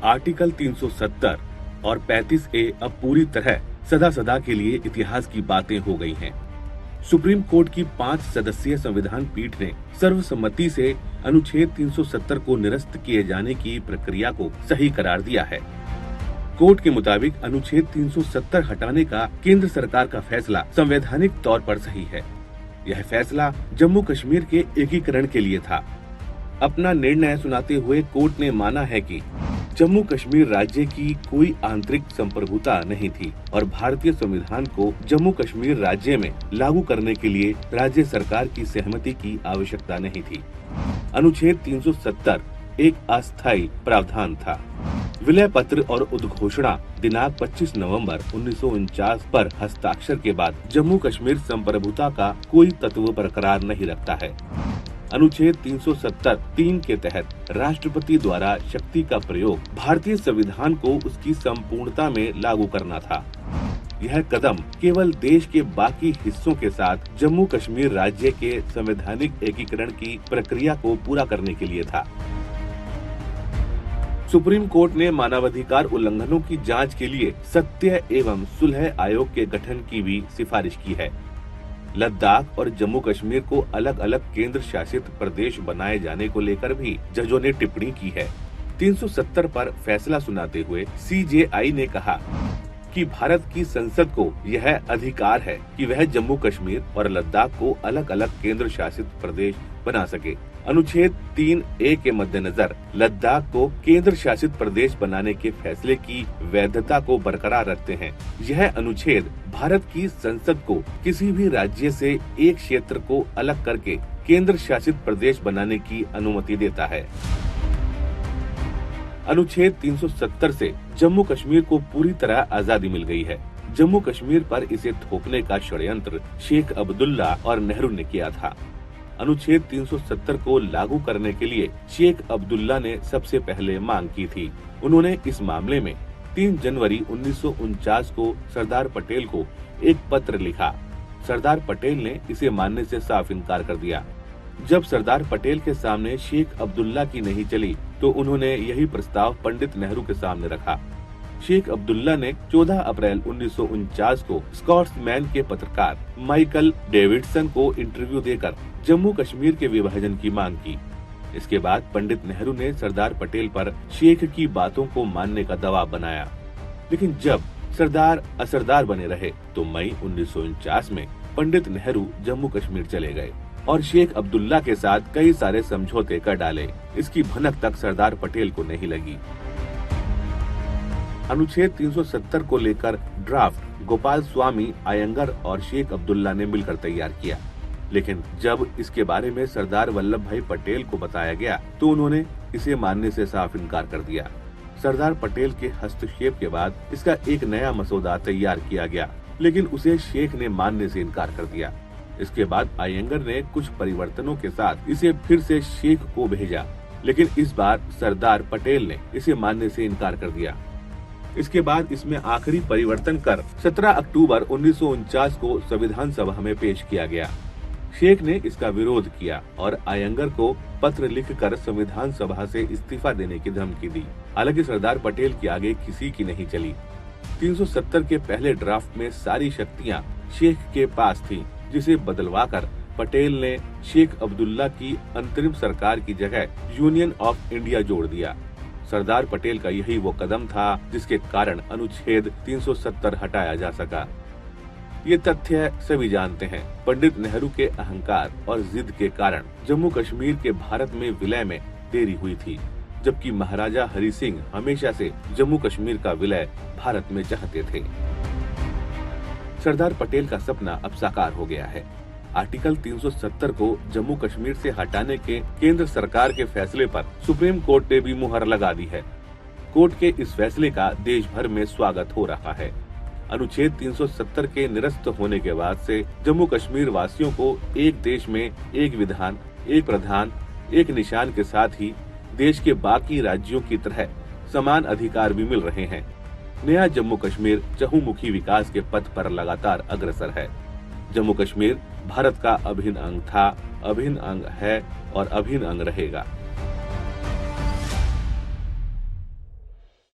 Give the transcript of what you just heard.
Article 370 और 35A अब पूरी तरह सदा सदा के लिए इतिहास की बातें हो गई हैं। सुप्रीम कोर्ट की 5 सदस्यीय संविधान पीठ ने सर्वसम्मति से अनुच्छेद 370 को निरस्त किए जाने की प्रक्रिया को सही करार दिया है। कोर्ट के मुताबिक अनुच्छेद 370 हटाने का केंद्र सरकार का फैसला संवैधानिक तौर पर सही है। यह फैसला जम्मू कश्मीर के एकीकरण के लिए था। अपना निर्णय सुनाते हुए कोर्ट ने माना है कि जम्मू कश्मीर राज्य की कोई आंतरिक संप्रभुता नहीं थी और भारतीय संविधान को जम्मू कश्मीर राज्य में लागू करने के लिए राज्य सरकार की सहमति की आवश्यकता नहीं थी। अनुच्छेद 370 एक अस्थायी प्रावधान था। विलय पत्र और उद्घोषणा दिनांक 25 नवंबर 1949 पर हस्ताक्षर के बाद जम्मू कश्मीर संप्रभुता का कोई तत्व बरकरार नहीं रखता है। अनुच्छेद 370(3) के तहत राष्ट्रपति द्वारा शक्ति का प्रयोग भारतीय संविधान को उसकी संपूर्णता में लागू करना था। यह कदम केवल देश के बाकी हिस्सों के साथ जम्मू कश्मीर राज्य के संवैधानिक एकीकरण की प्रक्रिया को पूरा करने के लिए था। सुप्रीम कोर्ट ने मानवाधिकार उल्लंघनों की जांच के लिए सत्य एवं सुलह आयोग के गठन की भी सिफारिश की है। लद्दाख और जम्मू कश्मीर को अलग अलग केंद्र शासित प्रदेश बनाए जाने को लेकर भी जजों ने टिप्पणी की है। 370 पर फैसला सुनाते हुए CJI ने कहा कि भारत की संसद को यह अधिकार है कि वह जम्मू कश्मीर और लद्दाख को अलग अलग केंद्र शासित प्रदेश बना सके। अनुच्छेद 3A के मद्देनजर लद्दाख को केंद्र शासित प्रदेश बनाने के फैसले की वैधता को बरकरार रखते हैं। यह अनुच्छेद भारत की संसद को किसी भी राज्य से एक क्षेत्र को अलग करके केंद्र शासित प्रदेश बनाने की अनुमति देता है। अनुच्छेद 370 से जम्मू कश्मीर को पूरी तरह आजादी मिल गई है। जम्मू कश्मीर पर इसे थोपने का षड्यंत्र शेख अब्दुल्ला और नेहरू ने किया था। अनुच्छेद 370 को लागू करने के लिए शेख अब्दुल्ला ने सबसे पहले मांग की थी। उन्होंने इस मामले में 3 जनवरी 1949 को सरदार पटेल को एक पत्र लिखा। सरदार पटेल ने इसे मानने से साफ इनकार कर दिया। जब सरदार पटेल के सामने शेख अब्दुल्ला की नहीं चली तो उन्होंने यही प्रस्ताव पंडित नेहरू के सामने रखा। शेख अब्दुल्ला ने 14 अप्रैल 1949 को स्कॉट्समैन के पत्रकार माइकल डेविडसन को इंटरव्यू देकर जम्मू कश्मीर के विभाजन की मांग की। इसके बाद पंडित नेहरू ने सरदार पटेल पर शेख की बातों को मानने का दबाव बनाया। लेकिन जब सरदार असरदार बने रहे तो मई 1949 में पंडित नेहरू जम्मू कश्मीर चले गए और शेख अब्दुल्ला के साथ कई सारे समझौते कर डाले। इसकी भनक तक सरदार पटेल को नहीं लगी। अनुच्छेद 370 को लेकर ड्राफ्ट गोपाल स्वामी अयंगर और शेख अब्दुल्ला ने मिलकर तैयार किया। लेकिन जब इसके बारे में सरदार वल्लभ भाई पटेल को बताया गया तो उन्होंने इसे मानने से साफ इनकार कर दिया। सरदार पटेल के हस्तक्षेप के बाद इसका एक नया मसौदा तैयार किया गया, लेकिन उसे शेख ने मानने से इनकार कर दिया। इसके बाद अयंगर ने कुछ परिवर्तनों के साथ इसे फिर से शेख को भेजा, लेकिन इस बार सरदार पटेल ने इसे मानने से इनकार कर दिया। इसके बाद इसमें आखिरी परिवर्तन कर 17 अक्टूबर 1949 को संविधान सभा में पेश किया गया। शेख ने इसका विरोध किया और अयंगर को पत्र लिखकर संविधान सभा से इस्तीफा देने की धमकी दी। हालांकि सरदार पटेल की आगे किसी की नहीं चली। 370 के पहले ड्राफ्ट में सारी शक्तियां शेख के पास थीं, जिसे बदलवाकर पटेल ने शेख अब्दुल्ला की अंतरिम सरकार की जगह यूनियन ऑफ इंडिया जोड़ दिया। सरदार पटेल का यही वो कदम था जिसके कारण अनुच्छेद 370 हटाया जा सका। ये तथ्य सभी जानते हैं। पंडित नेहरू के अहंकार और जिद के कारण जम्मू कश्मीर के भारत में विलय में देरी हुई थी, जबकि महाराजा हरि सिंह हमेशा से जम्मू कश्मीर का विलय भारत में चाहते थे। सरदार पटेल का सपना अब साकार हो गया है। आर्टिकल 370 को जम्मू कश्मीर से हटाने के केंद्र सरकार के फैसले पर सुप्रीम कोर्ट ने भी मुहर लगा दी है। कोर्ट के इस फैसले का देश भर में स्वागत हो रहा है। अनुच्छेद 370 के निरस्त होने के बाद से जम्मू कश्मीर वासियों को एक देश में एक विधान, एक प्रधान, एक निशान के साथ ही देश के बाकी राज्यों की तरह समान अधिकार भी मिल रहे हैं। नया जम्मू कश्मीर चहुमुखी विकास के पथ पर लगातार अग्रसर है। जम्मू कश्मीर भारत का अभिन्न अंग था, अभिन्न अंग है और अभिन्न अंग रहेगा।